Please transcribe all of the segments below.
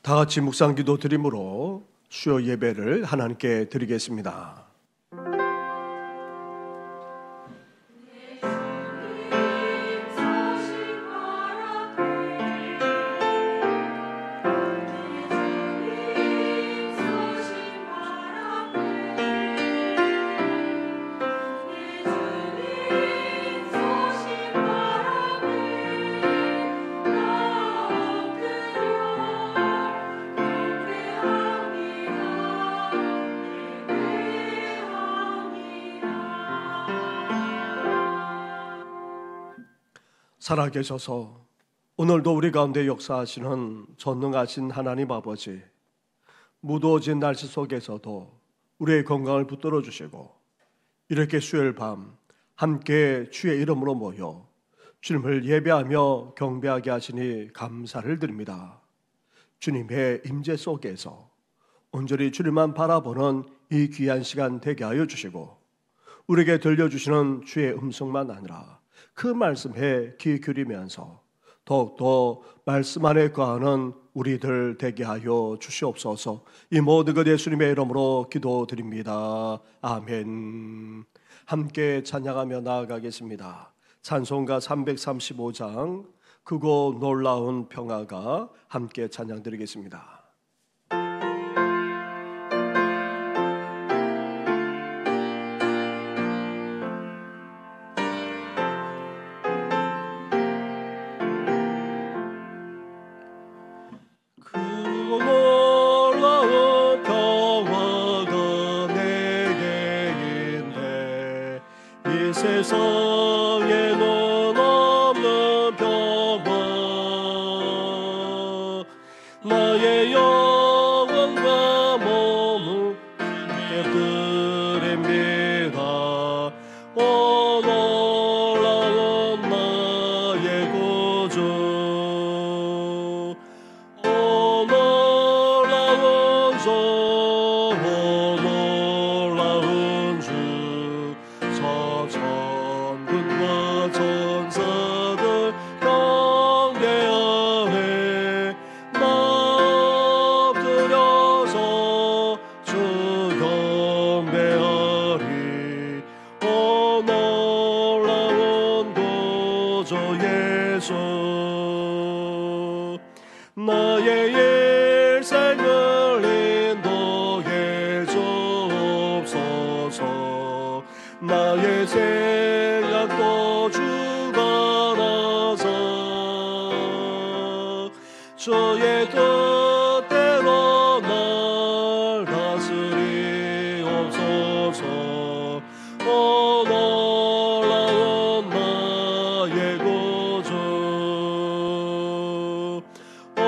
다 같이 묵상기도 드림으로 수요 예배를 하나님께 드리겠습니다. 살아계셔서 오늘도 우리 가운데 역사하시는 전능하신 하나님 아버지, 무더워진 날씨 속에서도 우리의 건강을 붙들어 주시고 이렇게 수요일 밤 함께 주의 이름으로 모여 주님을 예배하며 경배하게 하시니 감사를 드립니다. 주님의 임재 속에서 온전히 주님만 바라보는 이 귀한 시간 되게 하여 주시고 우리에게 들려주시는 주의 음성만 아니라 그 말씀에 귀 기울이면서 더욱더 말씀 안에 거하는 우리들 되게 하여 주시옵소서. 이 모든 것 예수님의 이름으로 기도드립니다. 아멘. 함께 찬양하며 나아가겠습니다. 찬송가 335장 크고 놀라운 평화가 함께 찬양드리겠습니다. 세상에는 없는 평화, 나의 영혼과 몸을 깨뜨립니다. 오 놀라운 나의 구주, 오 놀라운 주, 오 놀라운 주, 천군과 천사들 경배하네. 나 엎드려서 주 경배하리. 오 놀라운 구주 예수, 나의 일생을 인도해 주옵소서. 나의 생각도 주가 나서 주의 뜻대로 날 다스리옵소서. 오 놀라운 나의 구주, 오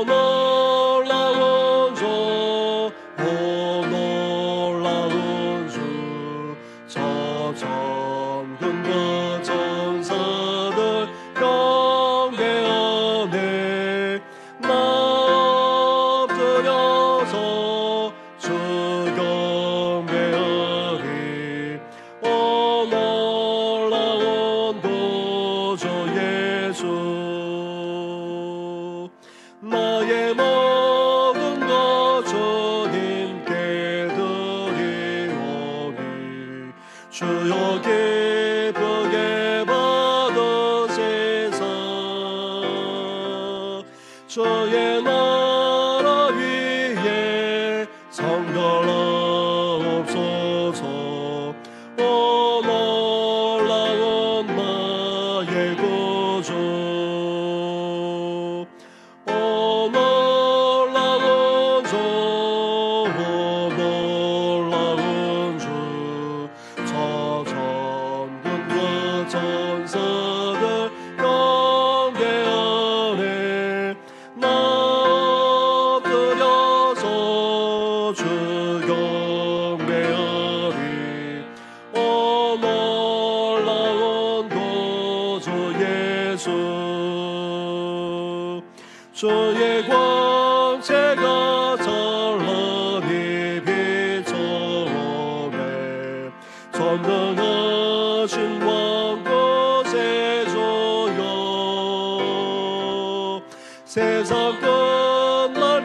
놀라운 주, 오 놀라운 주, 천군과 천사들 경배하네. 나 엎드려서 주 경배하리. 오 놀라운 구주 예수, 나의 모든 것 주님께 드리오니 주여 기쁘게 받으시사. 주의 나라 위에 성결하옵소서. 오 놀라운 나의 구주, 오 놀라운 주, 오 놀라운 주, 천군과 천사들 경배하네. 나 엎드려서 주 경배하리. 오 놀라운 구주 예수, 주의 광채가 찬란히 비춰오네. 전능하신 왕 구세주여, 세상 끝날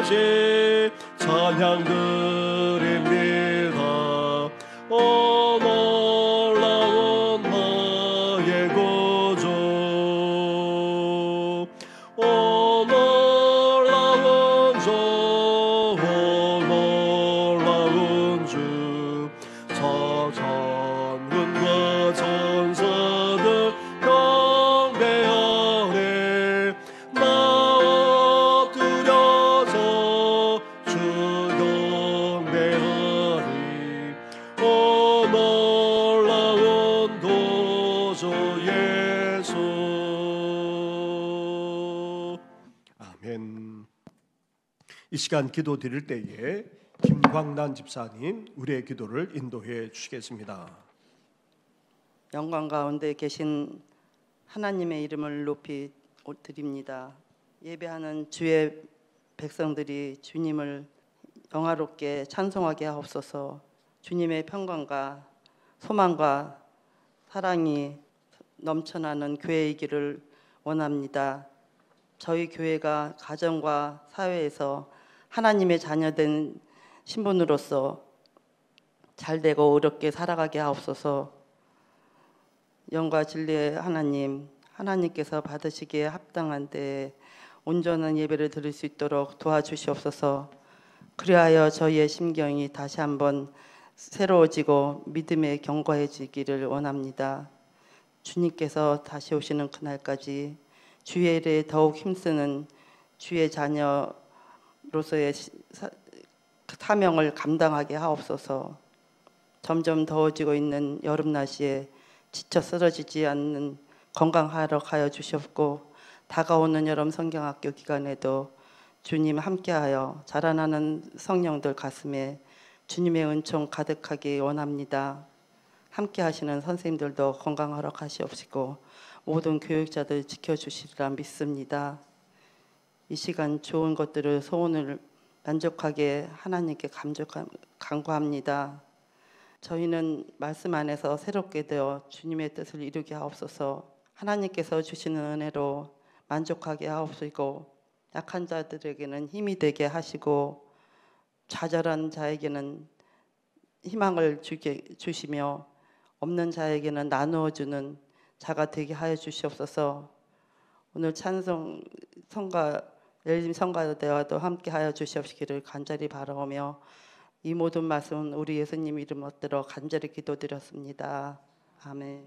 부르시 찬양 드립니다. 놀라운 나의 구주, 놀라운 주, 놀라운 주. 저 천군과 천사들 경배하네. 나 엎드려서 주 경배하리. 놀라운 구주 예수. 아멘. 이 시간 기도 드릴 때에 김광란 집사님 우리의 기도를 인도해 주시겠습니다. 영광 가운데 계신 하나님의 이름을 높이 드립니다. 예배하는 주의 백성들이 주님을 영화롭게 찬송하게 하옵소서. 주님의 평강과 소망과 사랑이 넘쳐나는 교회이기를 원합니다. 저희 교회가 가정과 사회에서 하나님의 자녀된 신분으로서 잘되고 의롭게 살아가게 하옵소서. 영과 진리의 하나님, 하나님께서 받으시기에 합당한 때에 온전한 예배를 드릴 수 있도록 도와주시옵소서. 그리하여 저희의 심경이 다시 한번 새로워지고 믿음에 견고해지기를 원합니다. 주님께서 다시 오시는 그날까지 주의 일에 더욱 힘쓰는 주의 자녀로서의 사명을 감당하게 하옵소서. 점점 더워지고 있는 여름 날씨에 지쳐 쓰러지지 않는 건강하러 가여 주시옵고, 다가오는 여름 성경학교 기간에도 주님 함께하여 자라나는 성령들 가슴에 주님의 은총 가득하기 원합니다. 함께하시는 선생님들도 건강하러 가시옵시고 모든 교육자들 지켜주시리라 믿습니다. 이 시간 좋은 것들을 소원을 만족하게 하나님께 간구합니다. 저희는 말씀 안에서 새롭게 되어 주님의 뜻을 이루게 하옵소서. 하나님께서 주시는 은혜로 만족하게 하옵시고, 약한 자들에게는 힘이 되게 하시고 좌절한 자에게는 희망을 주시며 없는 자에게는 나누어주는 자가 되게 하여 주시옵소서. 오늘 찬송 성가 열심 성가대와도 함께 하여 주시옵시기를 간절히 바라오며 이 모든 말씀은 우리 예수님 이름 얻들어 간절히 기도드렸습니다. 아멘.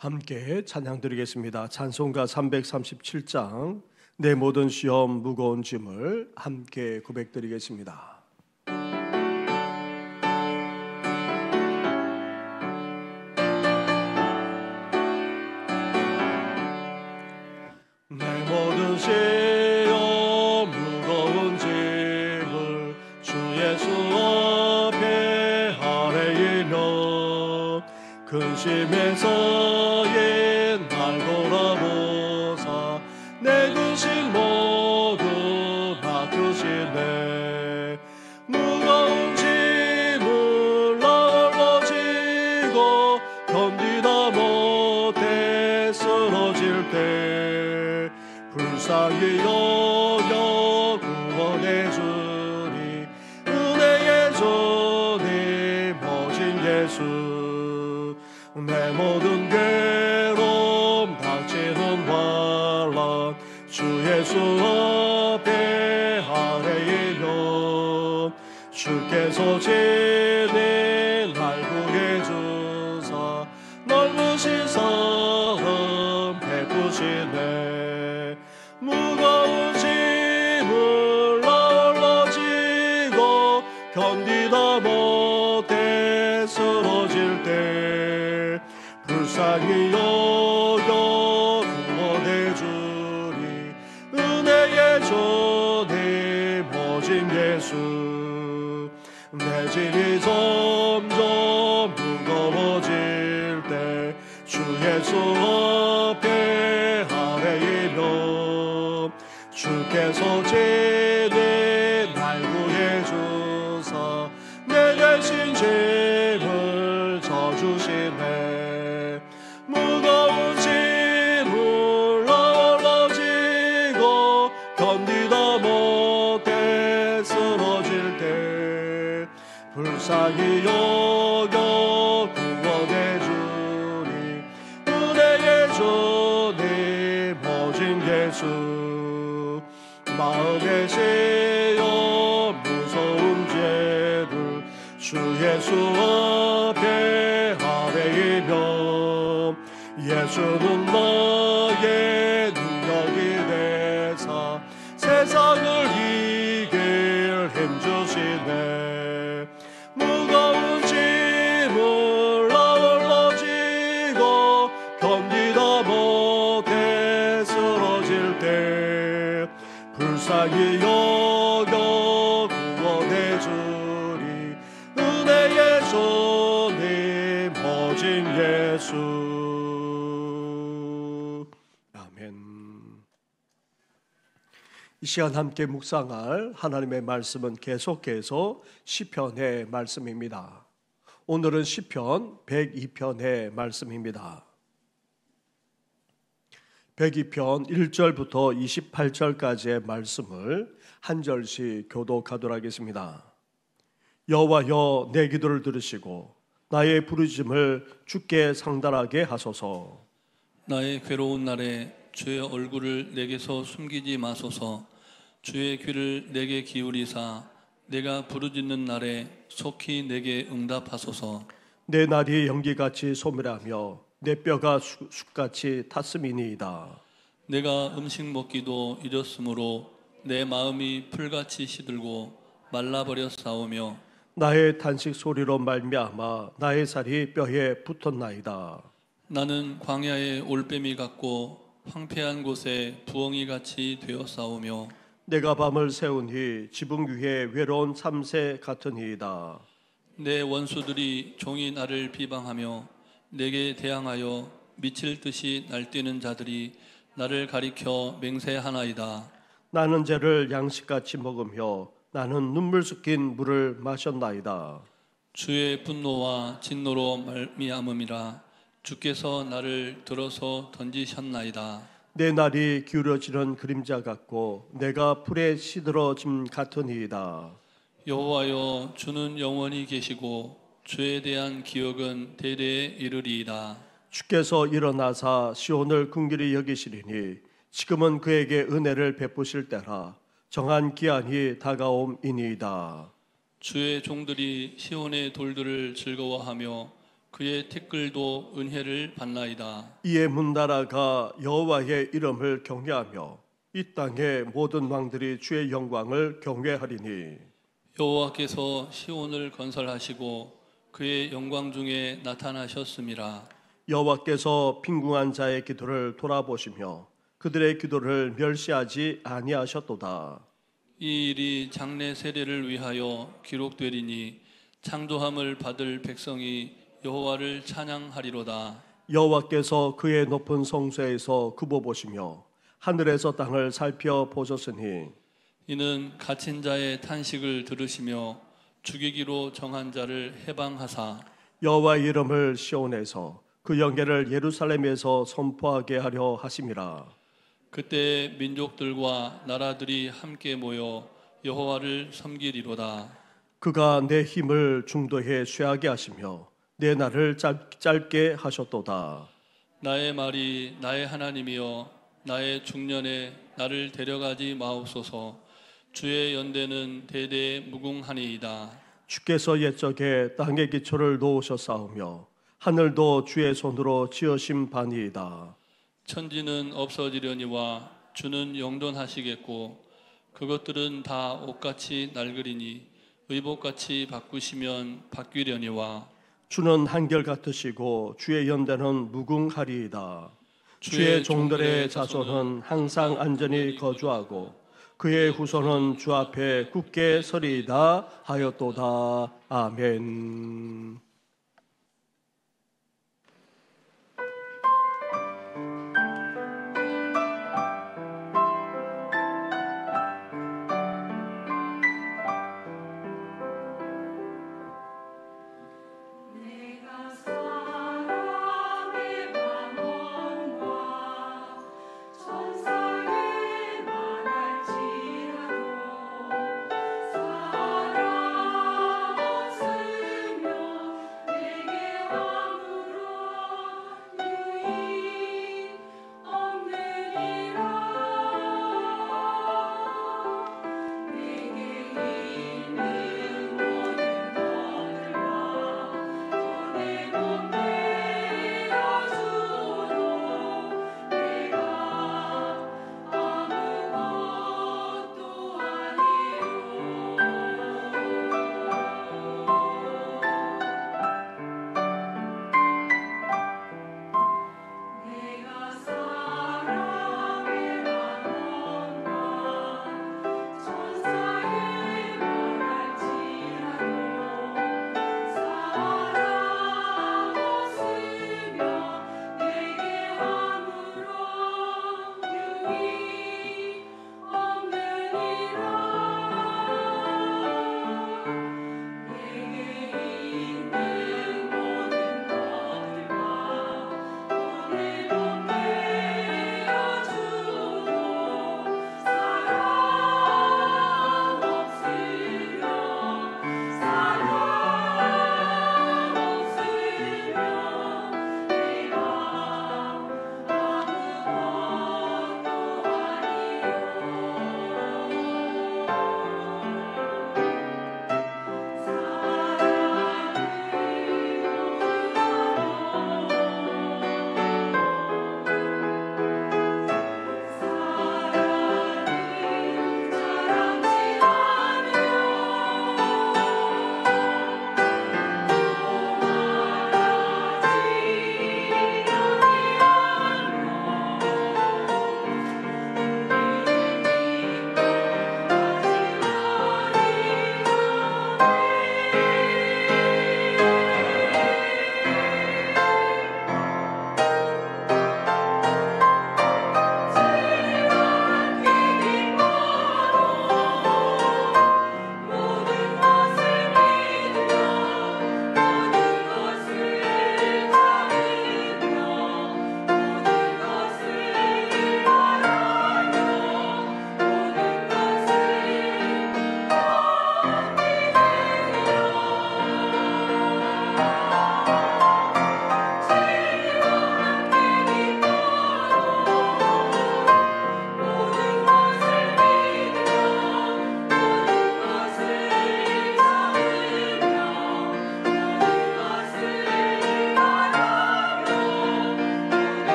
함께 찬양 드리겠습니다. 찬송가 337장 내 모든 시험 무거운 짐을 함께 고백드리겠습니다. 내 모든 시험 무거운 짐을 주 예수 앞에 아뢰이며 근심에서의 날 돌아보사 내 근심 모두 맡으시네. 무거운 짐을 나 지고 견디다 못해 쓰러질 때 불쌍히 여겨 구원해 주리. 은혜의 주님 오신 예수. 내 모든 괴로움 닥치는 환란 주 예수 앞에 아뢰이며 주께서 친히 날 구해 주사 넓으신 사랑 베푸시네. 무거운 짐을 나 지고 견디다 못해 쓰러질 때 불쌍히 여겨 구원해 주리. 은혜의 주님 오신 예수. 내 짐이 점점 무거워질 때 주 예수 앞에 아뢰이며 주께서 죄내 날 구해 주사 내 대신 죄를 져주시네. 무거운 짐을 널어지고 견디다 못해 쓰러질 때 불쌍히 여겨 구원해 주니 은혜의 주님 오직 예수. 마음에 새어 무서운 죄를 주 예수 앞에 아뢰이며 예수는 나의 능력이 되사 세상을 이길 힘 주시네. 무거운 짐을 널어지고 견디다 못해 쓰러질 때 불쌍히 여겨 구원해 주리 은혜의 주님 오직 예수. 아멘. 이 시간 함께 묵상할 하나님의 말씀은 계속해서 시편의 말씀입니다. 오늘은 시편 102편의 말씀입니다. 102편 1절부터 28절까지의 말씀을 한 절씩 교독하도록 하겠습니다. 여호와여 내 기도를 들으시고 나의 부르짖음을 주께 상달하게 하소서. 나의 괴로운 날에 주의 얼굴을 내게서 숨기지 마소서. 주의 귀를 내게 기울이사 내가 부르짖는 날에 속히 내게 응답하소서. 내 날이 연기같이 소멸하며 내 뼈가 숯같이 탔음이니이다. 내가 음식 먹기도 잊었으므로 내 마음이 풀같이 시들고 말라버렸사오며 나의 탄식 소리로 말미암아 나의 살이 뼈에 붙었나이다. 나는 광야의 올빼미 같고 황폐한 곳에 부엉이 같이 되었사오며 내가 밤을 새우니 지붕 위에 외로운 참새 같으니이다. 내 원수들이 종이 나를 비방하며 내게 대항하여 미칠 듯이 날뛰는 자들이 나를 가리켜 맹세하나이다. 나는 죄를 양식같이 먹으며 나는 눈물 섞인 물을 마셨나이다. 주의 분노와 진노로 말미암음이라. 주께서 나를 들어서 던지셨나이다. 내 날이 기울어지는 그림자 같고 내가 풀에 시들어짐 같으니이다. 여호와여 주는 영원히 계시고 주에 대한 기억은 대대에 이르리이다. 주께서 일어나사 시온을 긍휼히 여기시리니 지금은 그에게 은혜를 베푸실 때라. 정한 기한이 다가옴이니이다. 주의 종들이 시온의 돌들을 즐거워하며 그의 티끌도 은혜를 받나이다. 이에 문나라가 여호와의 이름을 경외하며 이 땅의 모든 왕들이 주의 영광을 경외하리니 여호와께서 시온을 건설하시고 그의 영광 중에 나타나셨음이라. 여호와께서 빈궁한 자의 기도를 돌아보시며 그들의 기도를 멸시하지 아니하셨도다. 이 일이 장래 세대를 위하여 기록되리니 창조함을 받을 백성이 여호와를 찬양하리로다. 여호와께서 그의 높은 성소에서 굽어보시며 하늘에서 땅을 살펴보셨으니 이는 갇힌 자의 탄식을 들으시며 죽이기로 정한 자를 해방하사 여호와의 이름을 시온에서 그 영예를 예루살렘에서 선포하게 하려 하심이라. 그때 민족들과 나라들이 함께 모여 여호와를 섬기리로다. 그가 내 힘을 중도에 쇠하게 하시며 내 날을 짧게 하셨도다. 나의 말이 나의 하나님이여 나의 중년에 나를 데려가지 마옵소서. 주의 연대는 대대에 무궁하니이다. 주께서 옛적에 땅의 기초를 놓으셨사오며 하늘도 주의 손으로 지으신 바니이다. 천지는 없어지려니와 주는 영존하시겠고 그것들은 다 옷같이 낡으리니 의복같이 바꾸시면 바뀌려니와 주는 한결 같으시고 주의 연대는 무궁하리이다. 주의 종들의 자손은 항상 안전히 거주하고 그의 후손은 주 앞에 굳게 서리이다 하였도다. 아멘.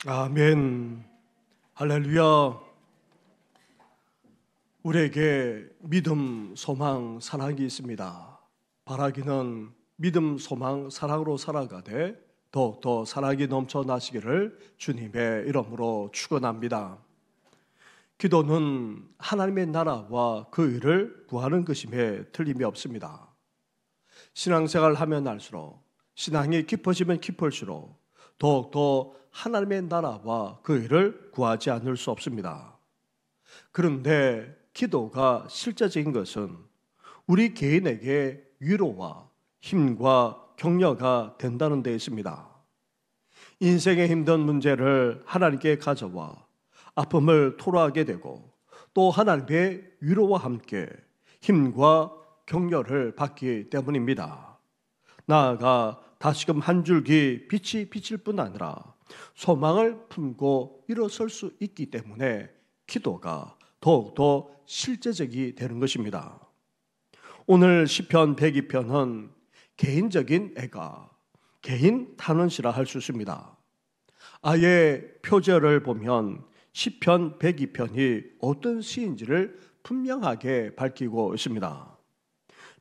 아멘. 할렐루야. 우리에게 믿음, 소망, 사랑이 있습니다. 바라기는 믿음, 소망, 사랑으로 살아가되 더욱더 사랑이 넘쳐나시기를 주님의 이름으로 축원합니다. 기도는 하나님의 나라와 그 일을 구하는 것임에 틀림이 없습니다. 신앙생활을 하면 할수록, 신앙이 깊어지면 깊을수록 더욱더 하나님의 나라와 그 일을 구하지 않을 수 없습니다. 그런데 기도가 실제적인 것은 우리 개인에게 위로와 힘과 격려가 된다는 데 있습니다. 인생의 힘든 문제를 하나님께 가져와 아픔을 토로하게 되고 또 하나님의 위로와 함께 힘과 격려를 받기 때문입니다. 나아가 다시금 한 줄기 빛이 비칠 뿐 아니라 소망을 품고 일어설 수 있기 때문에 기도가 더욱더 실제적이 되는 것입니다. 오늘 시편 102편은 개인적인 애가, 개인 탄원시라 할 수 있습니다. 아예 표제를 보면 시편 102편이 어떤 시인지를 분명하게 밝히고 있습니다.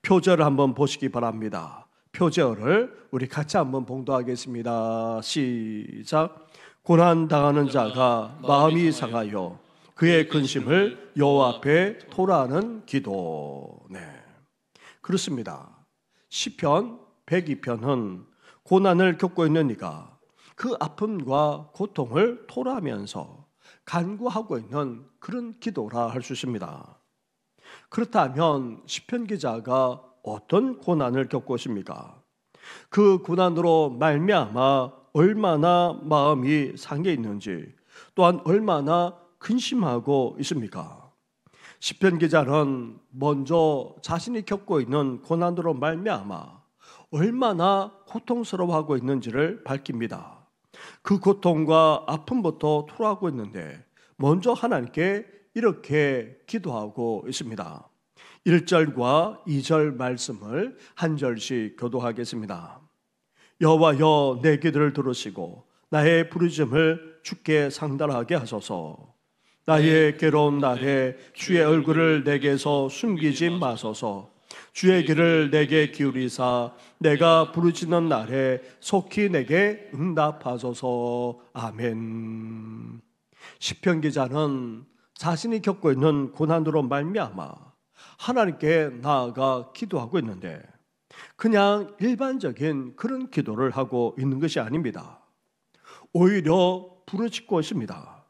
표제를 한번 보시기 바랍니다. 표제어를 우리 같이 한번 봉독하겠습니다. 시작. 고난당하는 자가 마음이 상하여 그의 근심을 여호와 앞에 토라하는 기도. 네, 그렇습니다. 시편 102편은 고난을 겪고 있는 이가 그 아픔과 고통을 토라하면서 간구하고 있는 그런 기도라 할 수 있습니다. 그렇다면 시편 기자가 어떤 고난을 겪고 있습니까? 그 고난으로 말미암아 얼마나 마음이 상해 있는지, 또한 얼마나 근심하고 있습니까? 시편 기자는 먼저 자신이 겪고 있는 고난으로 말미암아 얼마나 고통스러워하고 있는지를 밝힙니다. 그 고통과 아픔부터 토로하고 있는데 먼저 하나님께 이렇게 기도하고 있습니다. 1절과 2절 말씀을 한 절씩 교독하겠습니다. 여호와여, 내 기도를 들으시고 나의 부르짖음을 주께 상달하게 하소서. 나의 괴로운 날에 주의 얼굴을 내게서 숨기지 마소서. 주의 귀를 내게 기울이사 내가 부르짖는 날에 속히 내게 응답하소서. 아멘. 시편 기자는 자신이 겪고 있는 고난으로 말미암아 하나님께 나아가 기도하고 있는데 그냥 일반적인 그런 기도를 하고 있는 것이 아닙니다. 오히려 부르짖고 있습니다.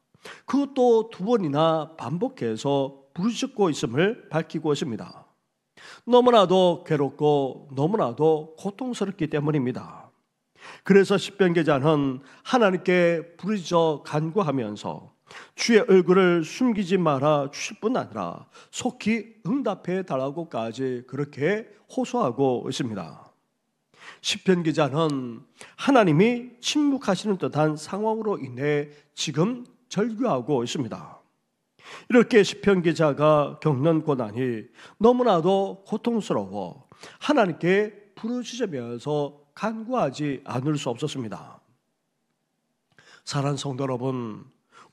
그것도 2번이나 반복해서 부르짖고 있음을 밝히고 있습니다. 너무나도 괴롭고 너무나도 고통스럽기 때문입니다. 그래서 시편 기자는 하나님께 부르짖어 간구하면서 주의 얼굴을 숨기지 말아 주실 뿐 아니라 속히 응답해 달라고까지 그렇게 호소하고 있습니다. 시편 기자는 하나님이 침묵하시는 듯한 상황으로 인해 지금 절규하고 있습니다. 이렇게 시편 기자가 겪는 고난이 너무나도 고통스러워 하나님께 부르짖으면서 간구하지 않을 수 없었습니다. 사랑하는 성도 여러분,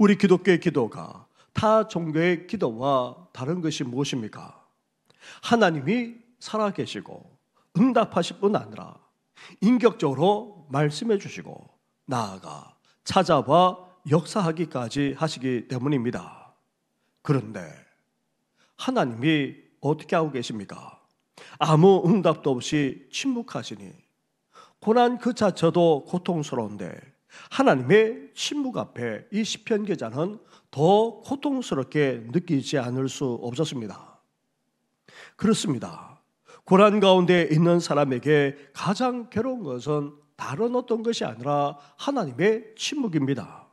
우리 기독교의 기도가 타 종교의 기도와 다른 것이 무엇입니까? 하나님이 살아계시고 응답하실 뿐 아니라 인격적으로 말씀해 주시고 나아가 찾아와 역사하기까지 하시기 때문입니다. 그런데 하나님이 어떻게 하고 계십니까? 아무 응답도 없이 침묵하시니 고난 그 자체도 고통스러운데 하나님의 침묵 앞에 이 시편 기자는 더 고통스럽게 느끼지 않을 수 없었습니다. 그렇습니다. 고난 가운데 있는 사람에게 가장 괴로운 것은 다른 어떤 것이 아니라 하나님의 침묵입니다.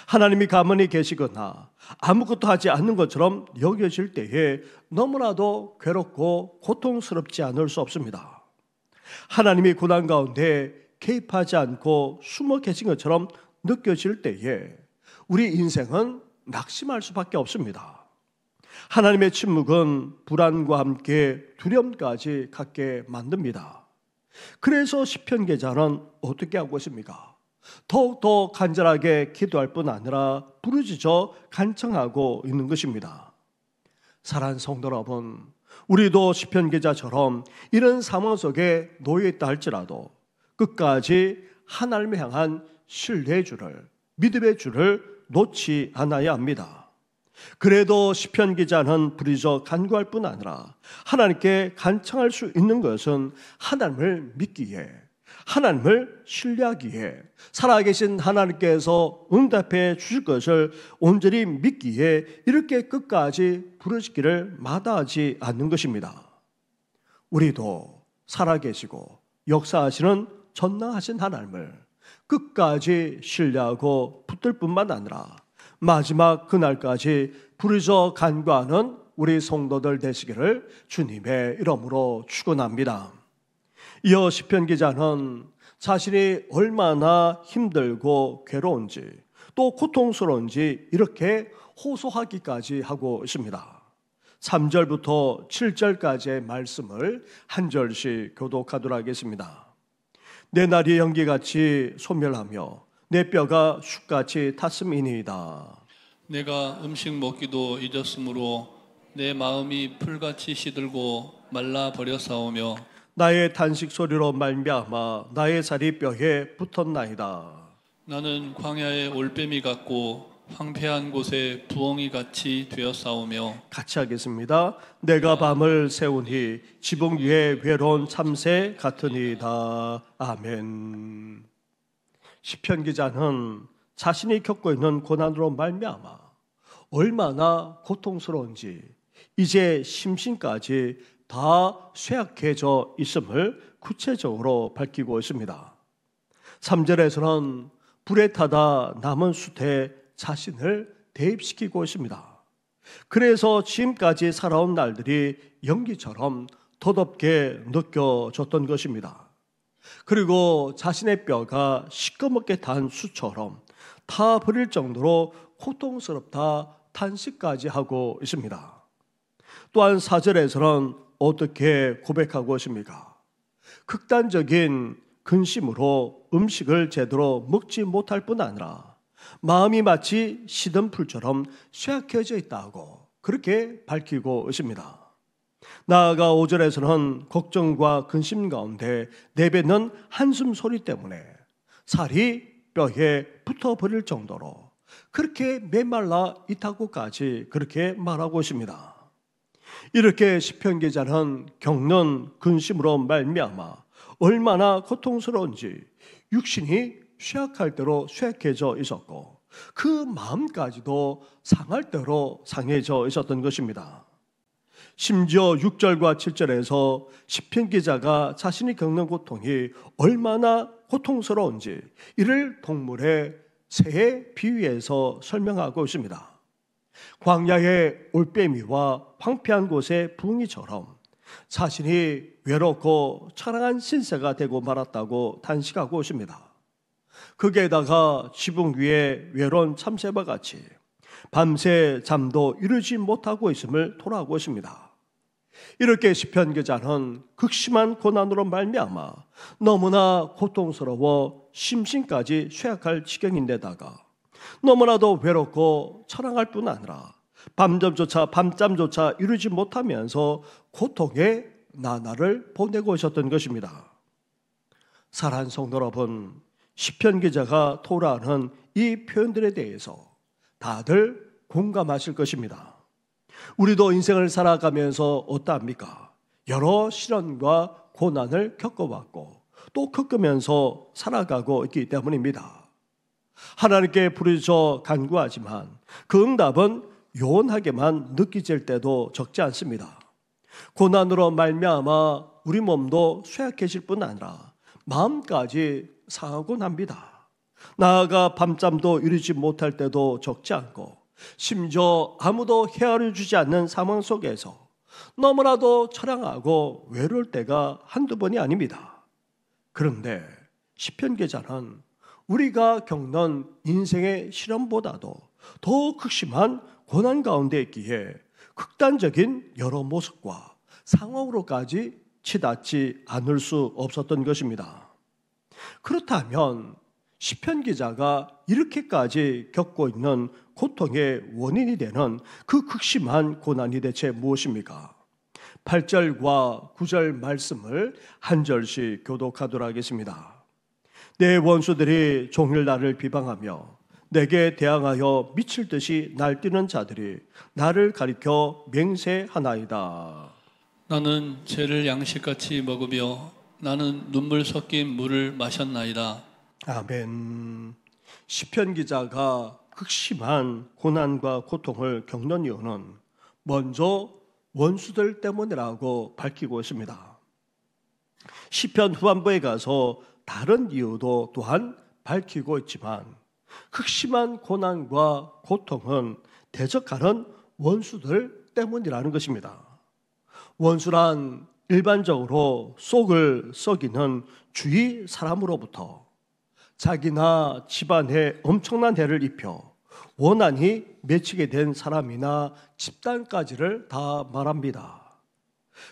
하나님이 가만히 계시거나 아무것도 하지 않는 것처럼 여겨질 때에 너무나도 괴롭고 고통스럽지 않을 수 없습니다. 하나님이 고난 가운데 개입하지 않고 숨어 계신 것처럼 느껴질 때에 우리 인생은 낙심할 수밖에 없습니다. 하나님의 침묵은 불안과 함께 두려움까지 갖게 만듭니다. 그래서 시편 기자는 어떻게 하고 있습니까? 더욱더 간절하게 기도할 뿐 아니라 부르짖어 간청하고 있는 것입니다. 사랑하는 성도 여러분, 우리도 시편 기자처럼 이런 상황 속에 놓여 있다 할지라도 끝까지 하나님을 향한 신뢰의 줄을, 믿음의 줄을 놓지 않아야 합니다. 그래도 시편 기자는 부르짖어 간구할 뿐 아니라 하나님께 간청할 수 있는 것은 하나님을 믿기에, 하나님을 신뢰하기에, 살아계신 하나님께서 응답해 주실 것을 온전히 믿기에 이렇게 끝까지 부르짖기를 마다하지 않는 것입니다. 우리도 살아계시고 역사하시는 전능하신 하나님을 끝까지 신뢰하고 붙들 뿐만 아니라 마지막 그날까지 부르짖어 간구하는 우리 성도들 되시기를 주님의 이름으로 축원합니다. 이어 시편 기자는 자신이 얼마나 힘들고 괴로운지 또 고통스러운지 이렇게 호소하기까지 하고 있습니다. 3절부터 7절까지의 말씀을 한 절씩 교독하도록 하겠습니다. 내 날이 연기같이 소멸하며 내 뼈가 숯같이 탔음이니이다. 내가 음식 먹기도 잊었으므로 내 마음이 풀같이 시들고 말라 버렸사오며 나의 탄식 소리로 말미암아 나의 살이 뼈에 붙었나이다. 나는 광야의 올빼미 같고 황폐한 곳에 부엉이 같이 되었사오며 같이 하겠습니다. 내가 밤을 세우니 지붕 위에 외로운 참새 같으니이다. 아멘. 시편 기자는 자신이 겪고 있는 고난으로 말미암아 얼마나 고통스러운지 이제 심신까지 다 쇠약해져 있음을 구체적으로 밝히고 있습니다. 3절에서는 불에 타다 남은 숯에 자신을 대입시키고 있습니다. 그래서 지금까지 살아온 날들이 연기처럼 더덥게 느껴졌던 것입니다. 그리고 자신의 뼈가 시꺼멓게 탄 숯처럼 타버릴 정도로 고통스럽다 탄식까지 하고 있습니다. 또한 4절에서는 어떻게 고백하고 있습니까? 극단적인 근심으로 음식을 제대로 먹지 못할 뿐 아니라 마음이 마치 시든 풀처럼 쇠약해져 있다고 그렇게 밝히고 있습니다. 나아가 5절에서는 걱정과 근심 가운데 내뱉는 한숨 소리 때문에 살이 뼈에 붙어버릴 정도로 그렇게 메말라 있다고까지 그렇게 말하고 있습니다. 이렇게 시편 기자는 겪는 근심으로 말미암아 얼마나 고통스러운지 육신이 쇠약할 대로 쇠약해져 있었고 그 마음까지도 상할 대로 상해져 있었던 것입니다. 심지어 6절과 7절에서 시편 기자가 자신이 겪는 고통이 얼마나 고통스러운지 이를 동물의 새에 비유해서 설명하고 있습니다. 광야의 올빼미와 황폐한 곳의 부엉이처럼 자신이 외롭고 처량한 신세가 되고 말았다고 탄식하고 있습니다. 거기에다가 지붕 위에 외로운 참새와 같이 밤새 잠도 이루지 못하고 있음을 토로하고 있습니다. 이렇게 시편 기자는 극심한 고난으로 말미암아 너무나 고통스러워 심신까지 쇠약할 지경인데다가 너무나도 외롭고 처량할 뿐 아니라 밤잠조차 이루지 못하면서 고통의 나날을 보내고 있었던 것입니다. 사랑하는 성도 여러분, 시편 기자가 토로하는 이 표현들에 대해서 다들 공감하실 것입니다. 우리도 인생을 살아가면서 어떠합니까? 여러 시련과 고난을 겪어왔고 또 겪으면서 살아가고 있기 때문입니다. 하나님께 부르짖어 간구하지만 그 응답은 요원하게만 느껴질 때도 적지 않습니다. 고난으로 말미암아 우리 몸도 쇠약해질 뿐 아니라 마음까지 상하곤 합니다. 나아가 밤잠도 이루지 못할 때도 적지 않고 심지어 아무도 헤아려 주지 않는 상황 속에서 너무나도 처량하고 외로울 때가 한두 번이 아닙니다. 그런데 시편 기자는 우리가 겪는 인생의 시련보다도 더 극심한 고난 가운데 있기에 극단적인 여러 모습과 상황으로까지 치닫지 않을 수 없었던 것입니다. 그렇다면 시편 기자가 이렇게까지 겪고 있는 고통의 원인이 되는 그 극심한 고난이 대체 무엇입니까? 8절과 9절 말씀을 한 절씩 교독하도록 하겠습니다. 내 원수들이 종일 나를 비방하며 내게 대항하여 미칠 듯이 날뛰는 자들이 나를 가리켜 맹세하나이다. 나는 죄를 양식같이 먹으며 나는 눈물 섞인 물을 마셨나이다. 아멘. 시편 기자가 극심한 고난과 고통을 겪는 이유는 먼저 원수들 때문이라고 밝히고 있습니다. 시편 후반부에 가서 다른 이유도 또한 밝히고 있지만 극심한 고난과 고통은 대적하는 원수들 때문이라는 것입니다. 원수란 일반적으로 속을 썩이는 주위 사람으로부터 자기나 집안에 엄청난 해를 입혀 원한이 맺히게 된 사람이나 집단까지를 다 말합니다.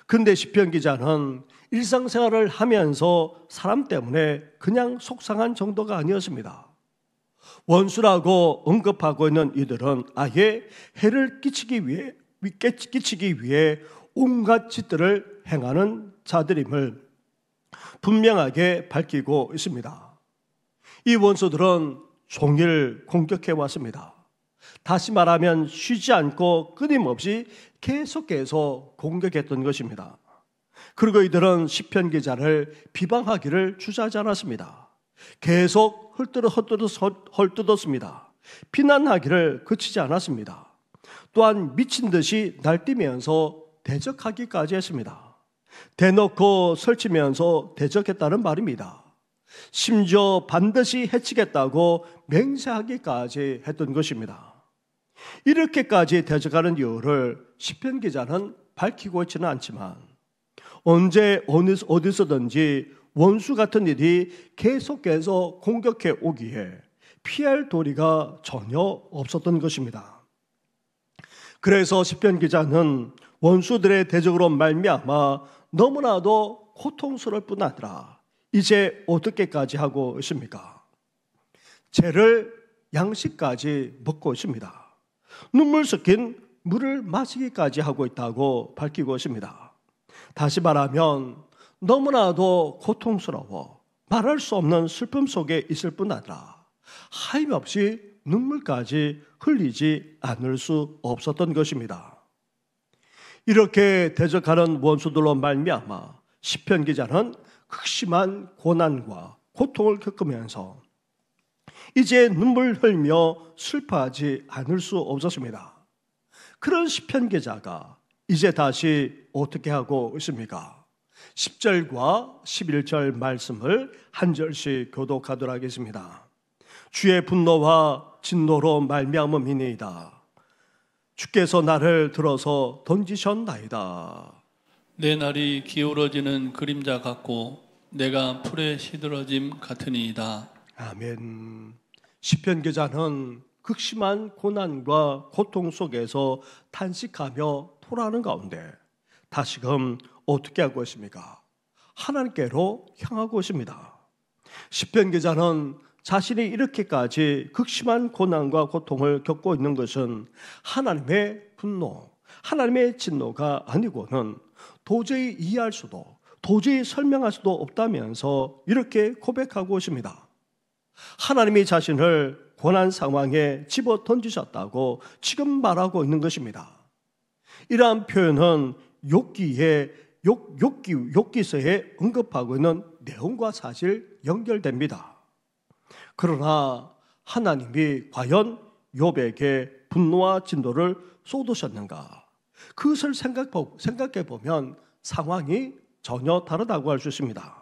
근데 시편 기자는 일상생활을 하면서 사람 때문에 그냥 속상한 정도가 아니었습니다. 원수라고 언급하고 있는 이들은 아예 해를 끼치기 위해 온갖 짓들을 행하는 자들임을 분명하게 밝히고 있습니다. 이 원수들은 종일 공격해 왔습니다. 다시 말하면 쉬지 않고 끊임없이 계속해서 공격했던 것입니다. 그리고 이들은 시편 기자를 비방하기를 주저하지 않았습니다. 계속 헐뜯었습니다. 비난하기를 그치지 않았습니다. 또한 미친 듯이 날뛰면서 대적하기까지 했습니다. 대놓고 설치면서 대적했다는 말입니다. 심지어 반드시 해치겠다고 맹세하기까지 했던 것입니다. 이렇게까지 대적하는 이유를 시편 기자는 밝히고 있지는 않지만 언제 어디서든지 원수 같은 일이 계속해서 공격해 오기에 피할 도리가 전혀 없었던 것입니다. 그래서 시편 기자는 원수들의 대적으로 말미암아 너무나도 고통스러울 뿐 아니라 이제 어떻게까지 하고 있습니까? 죄를 양식까지 먹고 있습니다. 눈물 섞인 물을 마시기까지 하고 있다고 밝히고 있습니다. 다시 말하면 너무나도 고통스러워 말할 수 없는 슬픔 속에 있을 뿐 아니라 하염없이 눈물까지 흘리지 않을 수 없었던 것입니다. 이렇게 대적하는 원수들로 말미암아 시편 기자는 극심한 고난과 고통을 겪으면서 이제 눈물 흘며 슬퍼하지 않을 수 없었습니다. 그런 시편 기자가 이제 다시 어떻게 하고 있습니까? 10절과 11절 말씀을 한 절씩 교독하도록 하겠습니다. 주의 분노와 진노로 말미암음이니이다. 주께서 나를 들어서 던지셨나이다. 내 날이 기울어지는 그림자 같고 내가 풀에 시들어짐 같으니이다. 아멘. 시편 기자는 극심한 고난과 고통 속에서 탄식하며 토라는 가운데 다시금 어떻게 하고 있습니까? 하나님께로 향하고 있습니다. 시편 기자는 자신이 이렇게까지 극심한 고난과 고통을 겪고 있는 것은 하나님의 분노, 하나님의 진노가 아니고는 도저히 이해할 수도, 도저히 설명할 수도 없다면서 이렇게 고백하고 있습니다. 하나님이 자신을 고난 상황에 집어 던지셨다고 지금 말하고 있는 것입니다. 이러한 표현은 욥기서에 언급하고 있는 내용과 사실 연결됩니다. 그러나 하나님이 과연 욥에게 분노와 진노를 쏟으셨는가? 그것을 생각해 보면 상황이 전혀 다르다고 할 수 있습니다.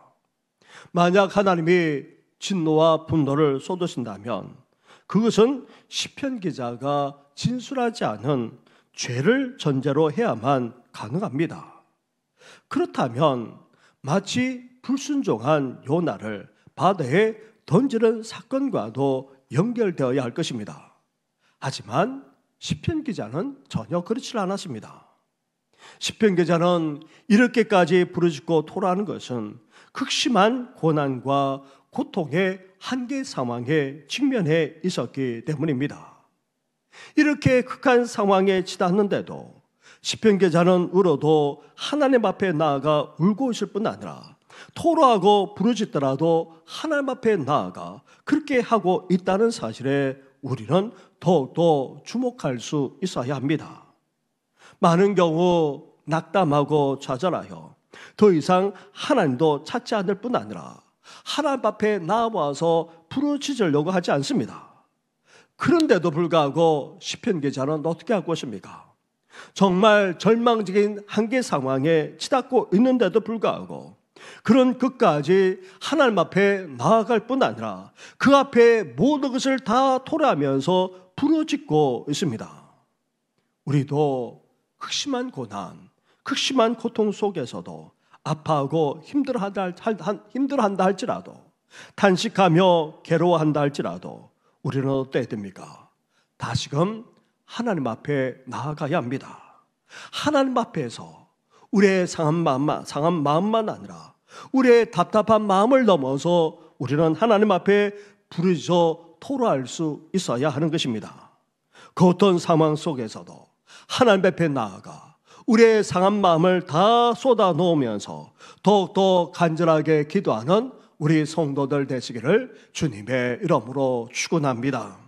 만약 하나님이 진노와 분노를 쏟으신다면 그것은 시편 기자가 진술하지 않은 죄를 전제로 해야만 가능합니다. 그렇다면 마치 불순종한 요나를 바다에 던지는 사건과도 연결되어야 할 것입니다. 하지만 시편 기자는 전혀 그렇지 않았습니다. 시편 기자는 이렇게까지 부르짖고 토라는 것은 극심한 고난과 고통의 한계 상황에 직면해 있었기 때문입니다. 이렇게 극한 상황에 치닫는데도 시편 기자는 울어도 하나님 앞에 나아가 울고 있을 뿐 아니라 토로하고 부르짖더라도 하나님 앞에 나아가 그렇게 하고 있다는 사실에 우리는 더욱더 주목할 수 있어야 합니다. 많은 경우 낙담하고 좌절하여 더 이상 하나님도 찾지 않을 뿐 아니라 하나님 앞에 나와서 부르짖으려고 하지 않습니다. 그런데도 불구하고 시편 기자는 어떻게 할 것입니까? 정말 절망적인 한계 상황에 치닫고 있는데도 불구하고 그런 끝까지 하나님 앞에 나아갈 뿐 아니라 그 앞에 모든 것을 다 토로하면서 부르짖고 있습니다. 우리도 극심한 고난, 극심한 고통 속에서도 아파하고 힘들어한다 할지라도 탄식하며 괴로워한다 할지라도 우리는 어때야 됩니까? 다시금 하나님 앞에 나아가야 합니다. 하나님 앞에서 우리의 상한 마음만 아니라 우리의 답답한 마음을 넘어서 우리는 하나님 앞에 부르짖어 토로할 수 있어야 하는 것입니다. 그 어떤 상황 속에서도 하나님 앞에 나아가 우리의 상한 마음을 다 쏟아 놓으면서 더욱더 간절하게 기도하는 우리 성도들 되시기를 주님의 이름으로 축원합니다.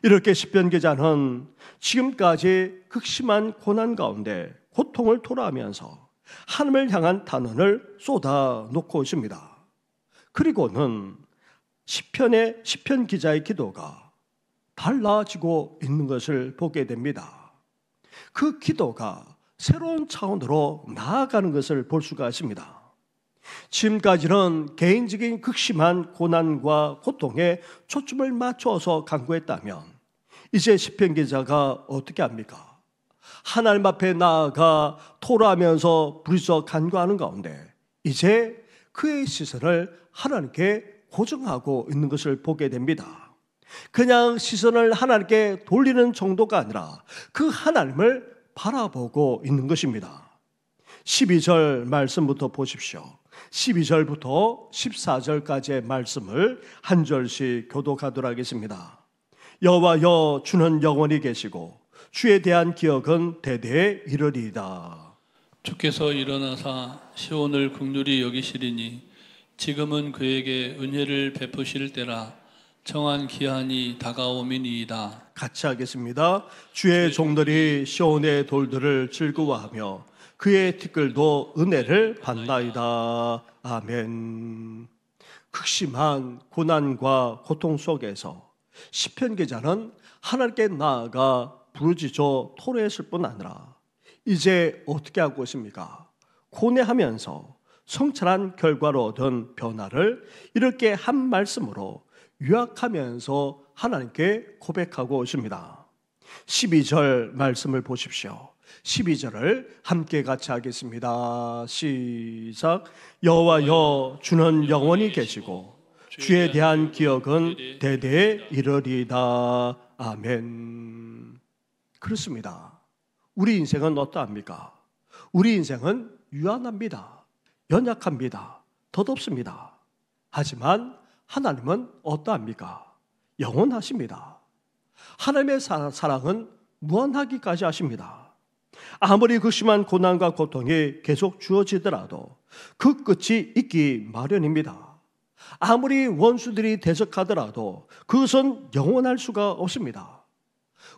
이렇게 시편 기자는 지금까지 극심한 고난 가운데 고통을 토로하면서 하나님을 향한 단언을 쏟아 놓고 있습니다. 그리고는 시편 기자의 기도가 달라지고 있는 것을 보게 됩니다. 그 기도가 새로운 차원으로 나아가는 것을 볼 수가 있습니다. 지금까지는 개인적인 극심한 고난과 고통에 초점을 맞춰서 간구했다면 이제 시편 기자가 어떻게 합니까? 하나님 앞에 나아가 토로하면서 부르짖어 간구하는 가운데 이제 그의 시선을 하나님께 고정하고 있는 것을 보게 됩니다. 그냥 시선을 하나님께 돌리는 정도가 아니라 그 하나님을 바라보고 있는 것입니다. 12절 말씀부터 보십시오. 12절부터 14절까지의 말씀을 한 절씩 교독하도록 하겠습니다. 여호와여 주는 영원히 계시고 주에 대한 기억은 대대에 이르리이다. 주께서 일어나사 시온을 긍휼히 여기시리니 지금은 그에게 은혜를 베푸실 때라. 정한 기한이 다가오미니이다. 같이 하겠습니다. 주의 종들이 시온의 돌들을 즐거워하며 그의 티끌도 은혜를 받나이다. 아멘. 극심한 고난과 고통 속에서 시편 기자는 하나님께 나아가 부르짖어 토로했을 뿐 아니라 이제 어떻게 하고 있습니까? 고뇌하면서 성찰한 결과로 얻은 변화를 이렇게 한 말씀으로 요약하면서 하나님께 고백하고 있습니다. 12절 말씀을 보십시오. 12절을 함께 같이 하겠습니다. 시작. 여호와여 주는 영원히 계시고 주에 대한 기억은 대대에 이르리이다. 아멘. 그렇습니다. 우리 인생은 어떠합니까? 우리 인생은 유한합니다. 연약합니다. 덧없습니다. 하지만 하나님은 어떠합니까? 영원하십니다. 하나님의 사랑은 무한하기까지 하십니다. 아무리 극심한 고난과 고통이 계속 주어지더라도 그 끝이 있기 마련입니다. 아무리 원수들이 대적하더라도 그것은 영원할 수가 없습니다.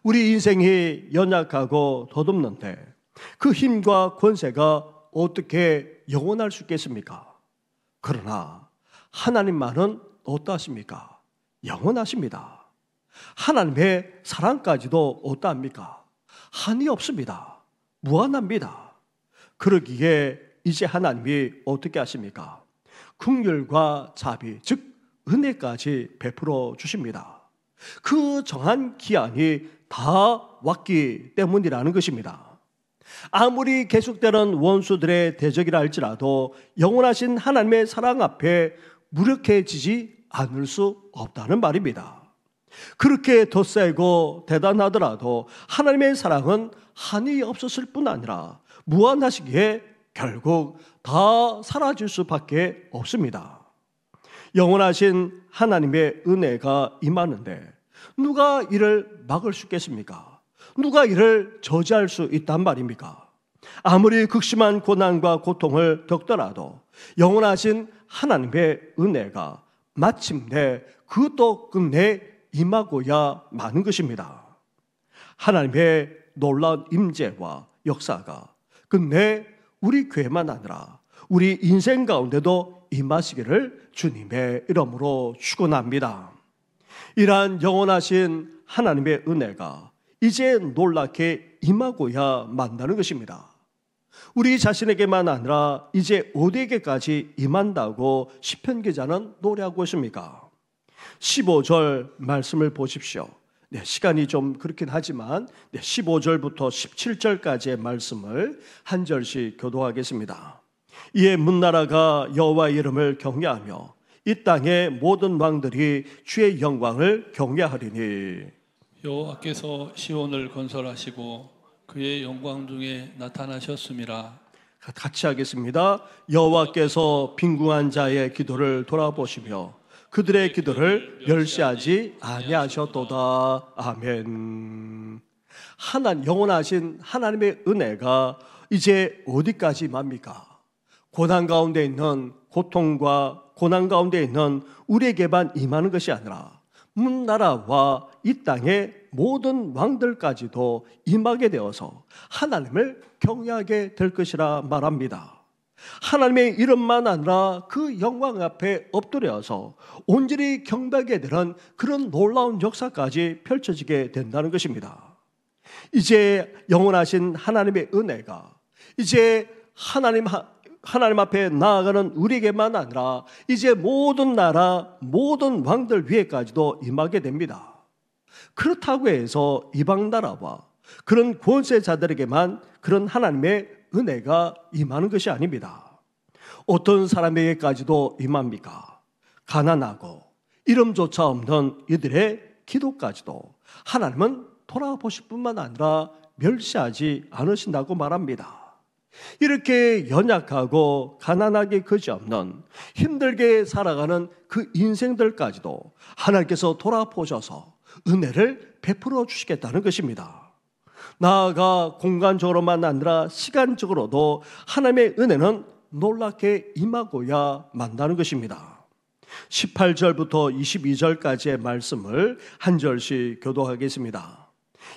우리 인생이 연약하고 덧없는데 그 힘과 권세가 어떻게 영원할 수 있겠습니까? 그러나 하나님만은 어떠하십니까? 영원하십니다. 하나님의 사랑까지도 어떠합니까? 한이 없습니다. 무한합니다. 그러기에 이제 하나님이 어떻게 하십니까? 긍휼과 자비, 즉 은혜까지 베풀어 주십니다. 그 정한 기한이 다 왔기 때문이라는 것입니다. 아무리 계속되는 원수들의 대적이라 할지라도 영원하신 하나님의 사랑 앞에 무력해지지 않을 수 없다는 말입니다. 그렇게 덧세고 대단하더라도 하나님의 사랑은 한이 없었을 뿐 아니라 무한하시기에 결국 다 사라질 수밖에 없습니다. 영원하신 하나님의 은혜가 임하는데 누가 이를 막을 수 있겠습니까? 누가 이를 저지할 수 있단 말입니까? 아무리 극심한 고난과 고통을 겪더라도 영원하신 하나님의 은혜가 마침내 그것도 끝내 임하고야 마는 것입니다. 하나님의 놀라운 임재와 역사가 끝내 우리 교회만 아니라 우리 인생 가운데도 임하시기를 주님의 이름으로 축원합니다. 이러한 영원하신 하나님의 은혜가 이제 놀랍게 임하고야 만다는 것입니다. 우리 자신에게만 아니라 이제 어디에게까지 임한다고 시편 기자는 노래하고 있습니까? 15절 말씀을 보십시오. 시간이 좀 그렇긴 하지만 15절부터 17절까지의 말씀을 한 절씩 교도하겠습니다. 이에 문나라가 여호와의 이름을 경외하며 이 땅의 모든 왕들이 주의 영광을 경외하리니 여호와께서 시온을 건설하시고 그의 영광 중에 나타나셨음이라. 같이 하겠습니다. 여호와께서 빈궁한 자의 기도를 돌아보시며 그들의 기도를 멸시하지 아니하셨도다. 아멘. 영원하신 하나님의 은혜가 이제 어디까지 맙니까? 고난 가운데 있는 고통과 고난 가운데 있는 우리에게만 임하는 것이 아니라 문나라와 이 땅의 모든 왕들까지도 임하게 되어서 하나님을 경외하게 될 것이라 말합니다. 하나님의 이름만 아니라 그 영광 앞에 엎드려서 온전히 경배하게 되는 그런 놀라운 역사까지 펼쳐지게 된다는 것입니다. 이제 영원하신 하나님의 은혜가 이제 하나님 앞에 나아가는 우리에게만 아니라 이제 모든 나라, 모든 왕들 위에까지도 임하게 됩니다. 그렇다고 해서 이방 나라와 그런 권세자들에게만 그런 하나님의 은혜가 임하는 것이 아닙니다. 어떤 사람에게까지도 임합니까? 가난하고 이름조차 없는 이들의 기도까지도 하나님은 돌아보실 뿐만 아니라 멸시하지 않으신다고 말합니다. 이렇게 연약하고 가난하게 그지없는 힘들게 살아가는 그 인생들까지도 하나님께서 돌아보셔서 은혜를 베풀어 주시겠다는 것입니다. 나아가 공간적으로만 아니라 시간적으로도 하나님의 은혜는 놀랍게 임하고야 만다는 것입니다. 18절부터 22절까지의 말씀을 한 절씩 교도하겠습니다.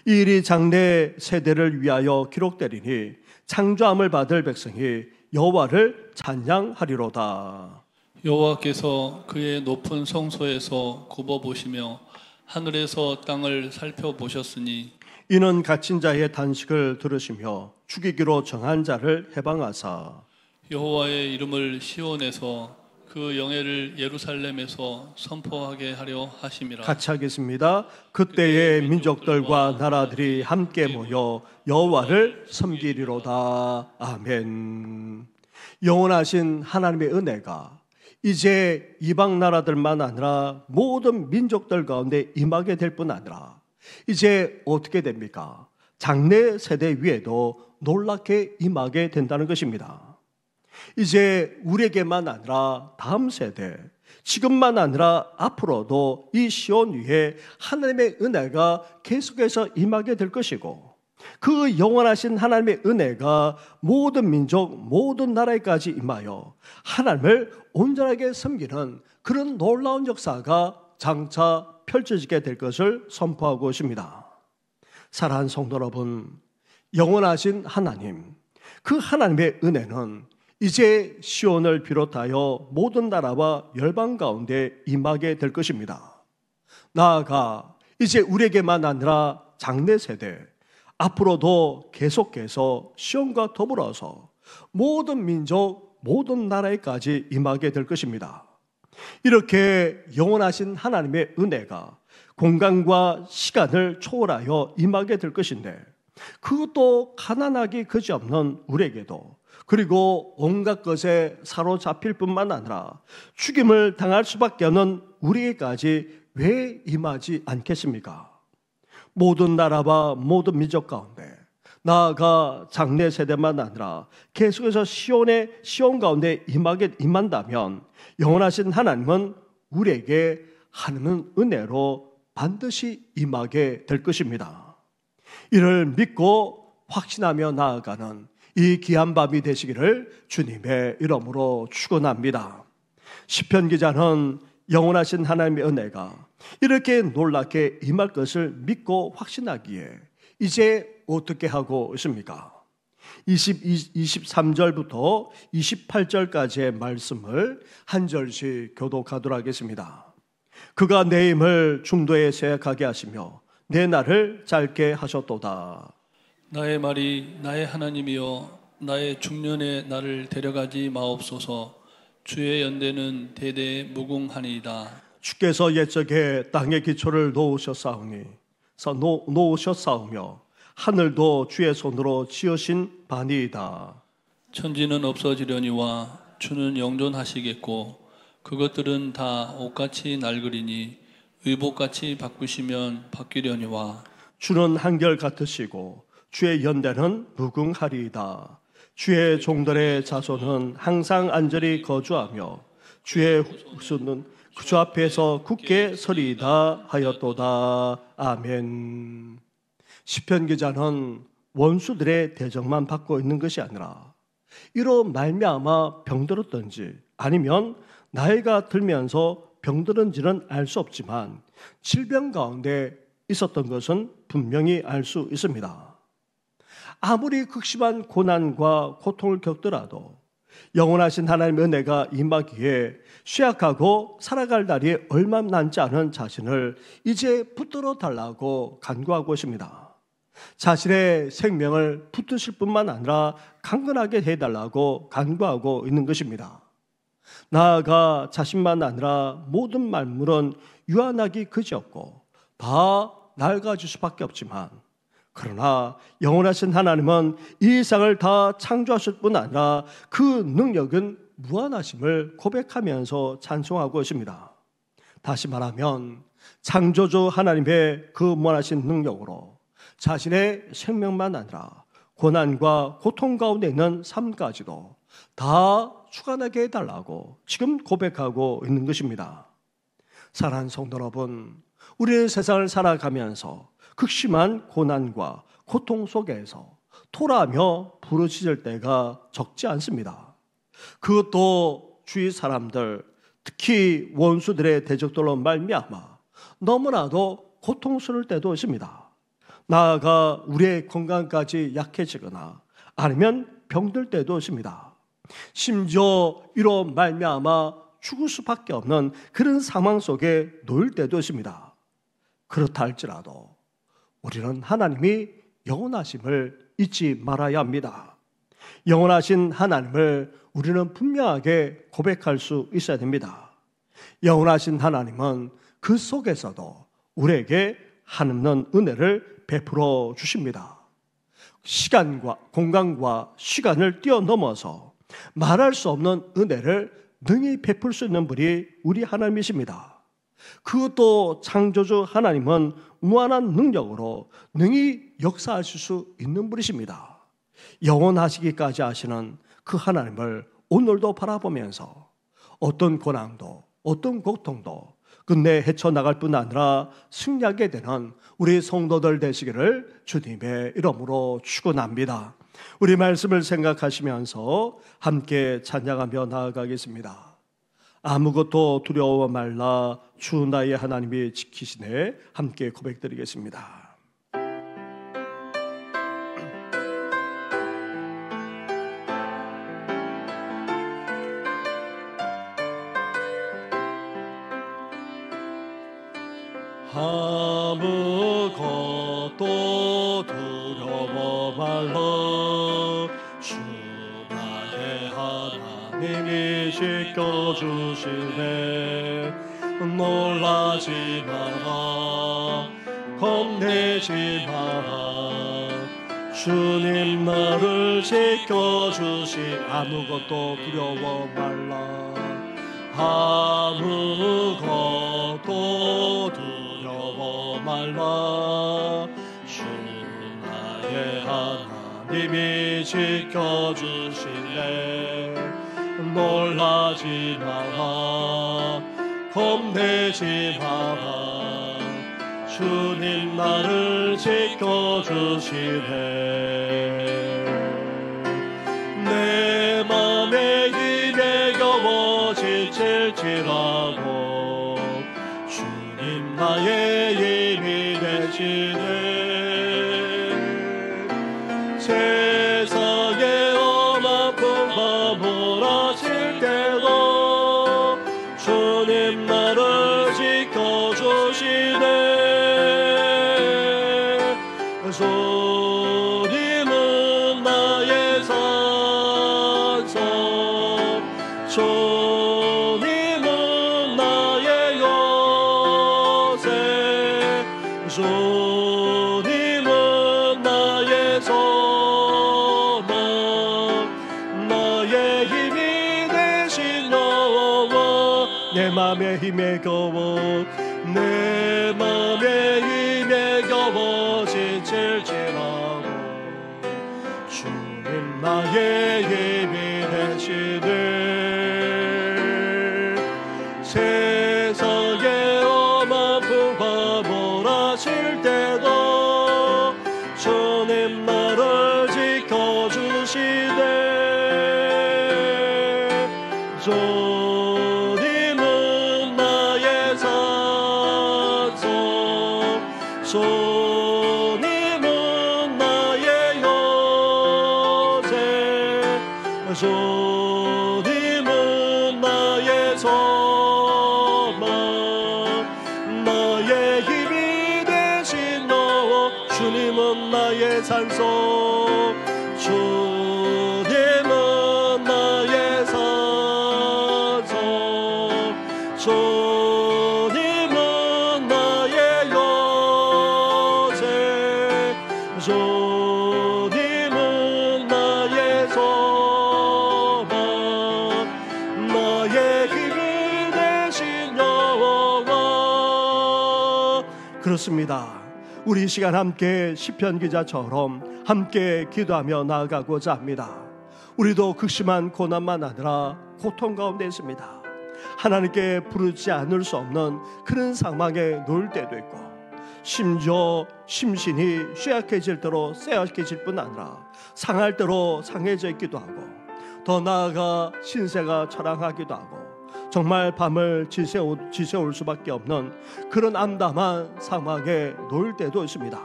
이 일이 장래 세대를 위하여 기록되리니 창조함을 받을 백성이 여호와를 찬양하리로다. 여호와께서 그의 높은 성소에서 굽어보시며 하늘에서 땅을 살펴보셨으니 이는 갇힌 자의 단식을 들으시며 죽이기로 정한 자를 해방하사 여호와의 이름을 시온에서 그 영예를 예루살렘에서 선포하게 하려 하심이라. 같이 하겠습니다. 그때의 민족들과 나라들이 함께 모여 여호와를 섬기리로다. 아멘. 영원하신 하나님의 은혜가 이제 이방 나라들만 아니라 모든 민족들 가운데 임하게 될 뿐 아니라 이제 어떻게 됩니까? 장래 세대 위에도 놀랍게 임하게 된다는 것입니다. 이제 우리에게만 아니라 다음 세대, 지금만 아니라 앞으로도 이 시온 위에 하나님의 은혜가 계속해서 임하게 될 것이고 그 영원하신 하나님의 은혜가 모든 민족, 모든 나라에까지 임하여 하나님을 온전하게 섬기는 그런 놀라운 역사가 장차 펼쳐지게 될 것을 선포하고 있습니다. 사랑하는 성도 여러분, 영원하신 하나님, 그 하나님의 은혜는 이제 시온을 비롯하여 모든 나라와 열방 가운데 임하게 될 것입니다. 나아가 이제 우리에게만 아니라 장래 세대, 앞으로도 계속해서 시온과 더불어서 모든 민족, 모든 나라에까지 임하게 될 것입니다. 이렇게 영원하신 하나님의 은혜가 공간과 시간을 초월하여 임하게 될 것인데 그것도 가난하기 그지없는 우리에게도 그리고 온갖 것에 사로잡힐 뿐만 아니라 죽임을 당할 수밖에 없는 우리에게까지 왜 임하지 않겠습니까? 모든 나라와 모든 민족 가운데 나아가 장래 세대만 아니라 계속해서 시온 가운데 임한다면 영원하신 하나님은 우리에게 하나님은 은혜로 반드시 임하게 될 것입니다. 이를 믿고 확신하며 나아가는 이 귀한 밤이 되시기를 주님의 이름으로 축원합니다. 시편 기자는 영원하신 하나님의 은혜가 이렇게 놀랍게 임할 것을 믿고 확신하기에 이제 어떻게 하고 있습니까? 23절부터 28절까지의 말씀을 한 절씩 교독하도록 하겠습니다. 그가 내 힘을 중도에 쇠약하게 하시며 내 날을 짧게 하셨도다. 나의 말이 나의 하나님이여 나의 중년에 나를 데려가지 마옵소서. 주의 연대는 대대 무궁하니이다. 주께서 옛적에 땅의 기초를 놓으셨사오며 하늘도 주의 손으로 지으신 바니이다. 천지는 없어지려니와 주는 영존하시겠고 그것들은 다 옷같이 낡으리니 의복같이 바꾸시면 바뀌려니와 주는 한결 같으시고 주의 연대는 무궁하리이다. 주의 종들의 자손은 항상 안전히 거주하며 주의 후손은 주 앞에서 굳게 서리이다 하였도다. 아멘. 시편 기자는 원수들의 대적만 받고 있는 것이 아니라 이로 말미암아 병들었던지 아니면 나이가 들면서 병들은지는 알 수 없지만 질병 가운데 있었던 것은 분명히 알 수 있습니다. 아무리 극심한 고난과 고통을 겪더라도 영원하신 하나님의 은혜가 임하기에 쇠약하고 살아갈 날이 얼마 남지 않은 자신을 이제 붙들어 달라고 간구하고 있습니다. 자신의 생명을 붙드실 뿐만 아니라 강건하게 해달라고 간구하고 있는 것입니다. 나아가 자신만 아니라 모든 만물은 유한하기 그지없고 다 낡아질 수밖에 없지만 그러나 영원하신 하나님은 이 세상을 다 창조하실 뿐 아니라 그 능력은 무한하심을 고백하면서 찬송하고 있습니다. 다시 말하면 창조주 하나님의 그 무한하신 능력으로 자신의 생명만 아니라 고난과 고통 가운데 있는 삶까지도 다 주관하게 해달라고 지금 고백하고 있는 것입니다. 사랑하는 성도 여러분, 우리는 세상을 살아가면서 극심한 고난과 고통 속에서 토라며 부르짖을 때가 적지 않습니다. 그것도 주위 사람들, 특히 원수들의 대적들로 말미암아 너무나도 고통스러울 때도 있습니다. 나아가 우리의 건강까지 약해지거나 아니면 병들 때도 있습니다. 심지어 이로 말미암아 죽을 수밖에 없는 그런 상황 속에 놓일 때도 있습니다. 그렇다 할지라도 우리는 하나님이 영원하심을 잊지 말아야 합니다. 영원하신 하나님을 우리는 분명하게 고백할 수 있어야 됩니다. 영원하신 하나님은 그 속에서도 우리에게 하나님은 은혜를 베풀어 주십니다. 시간과 공간과 시간을 뛰어넘어서 말할 수 없는 은혜를 능히 베풀 수 있는 분이 우리 하나님이십니다. 그것도 창조주 하나님은 무한한 능력으로 능히 역사하실 수 있는 분이십니다. 영원하시기까지 하시는 그 하나님을 오늘도 바라보면서 어떤 고난도 어떤 고통도 끝내 헤쳐나갈 뿐 아니라 승리하게 되는 우리 성도들 되시기를 주님의 이름으로 축원합니다. 우리 말씀을 생각하시면서 함께 찬양하며 나아가겠습니다. 아무것도 두려워 말라 주 나의 하나님이 지키시네. 함께 고백드리겠습니다. 아무것도 두려워 말라 주 나의 하나님이 지켜주시네. 놀라지 마라 겁내지 마라 주님 나를 지켜주시. 아무것도 두려워 말라 아무것도 두려워 말라 주 나의 하나님이 지켜주시네. 놀라지 마라 겁내지 마라. 주님 나를 지켜주시네. 내 맘에 힘에 겨워 지칠지라도 주님 나의 힘이 되시네. 세상에 험한 풍파 몰아칠 때도 주님 나를 지켜주시네. 주님은 나의 산성, 주님은 나의 요새, 주님은 나의 소망, 나의 힘이 되신 여호와. 내 맘에 힘에 겨워, 내 맘에 힘에 겨워 지칠지라도 주님 나의 힘이 되시네. 세상에 험한 풍파 몰아칠 때도 주님 나를 지켜주시네. 주님은 나의 산성, 주님은 나의 요새, 주님은 나의 소망, 나의 힘이 되신 여호와. 주님은 나의 산성, 주님은 나의 산성, 주님은 나의 요새, 주님은 나의 소망, 나의 힘이 되신 여호와. 그렇습니다. 우리 이 시간 함께 시편 기자처럼 함께 기도하며 나아가고자 합니다. 우리도 극심한 고난만 아니라 고통 가운데 있습니다. 하나님께 부르지 않을 수 없는 그런 상황에 놓일 때도 있고, 심지어 심신이 쇠약해질 대로 쇠약해질 뿐 아니라 상할 대로 상해져 있기도 하고, 더 나아가 신세가 처량하기도 하고, 정말 밤을 지새울 수밖에 없는 그런 암담한 상황에 놓일 때도 있습니다.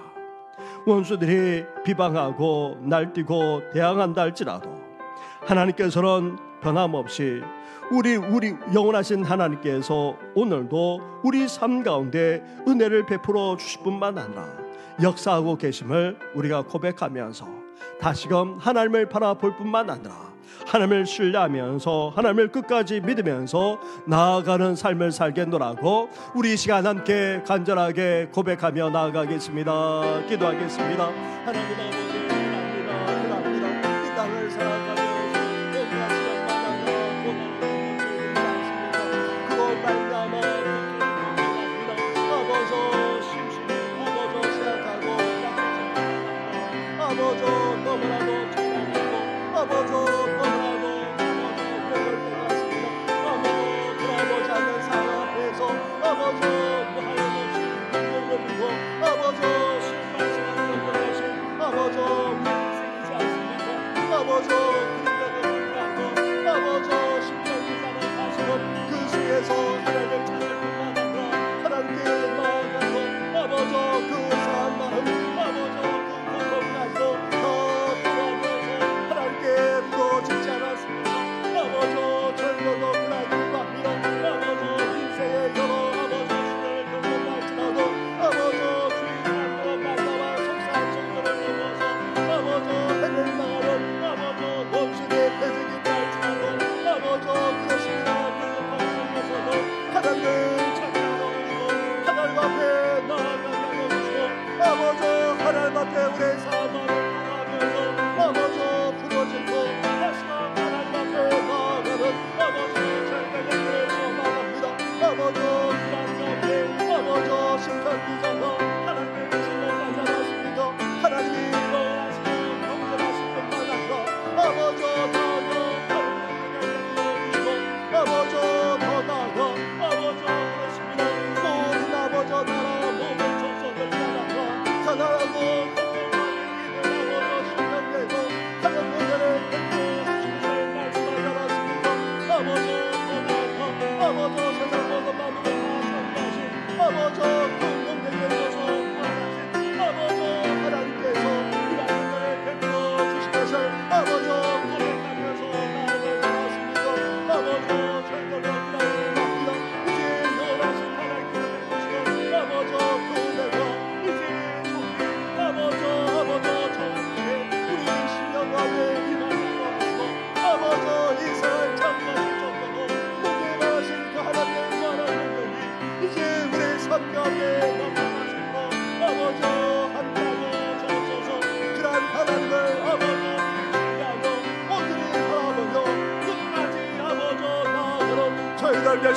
원수들이 비방하고 날뛰고 대항한다 할지라도 하나님께서는 변함없이 우리 영원하신 하나님께서 오늘도 우리 삶 가운데 은혜를 베풀어 주실 뿐만 아니라 역사하고 계심을 우리가 고백하면서 다시금 하나님을 바라볼 뿐만 아니라 하나님을 신뢰하면서 하나님을 끝까지 믿으면서 나아가는 삶을 살겠노라고 우리 이 시간 함께 간절하게 고백하며 나아가겠습니다. 기도하겠습니다. 하나님 아버지, 감사합니다. 이 땅을 살아가면서 그거 말미암아 아버지 심심히 아버지 생각하고 아버지 너무나도 찬양하고 아버지 너무나도 그럴 때가 있습니다. 아버지 돌아보지 않는 사람 앞에서 아버지 하염없이 눈물 흘리고 아버지 실망스러운 것을 아버지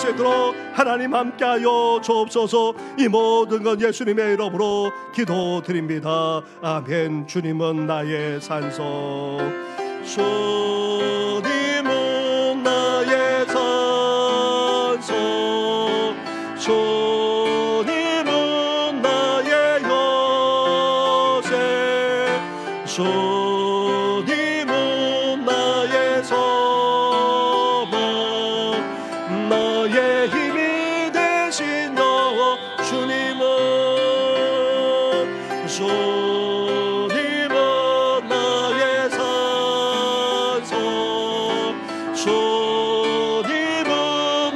수 있도록 하나님 함께하여 주옵소서. 이 모든 건 예수님의 이름으로 기도드립니다. 아멘. 주님은 나의 산소, 주님은 나의 산소, 주님은 나의 요새, 주님은 나의 소망, 나의 힘이 되신 여호와. 주님은 나의 산소, 주님은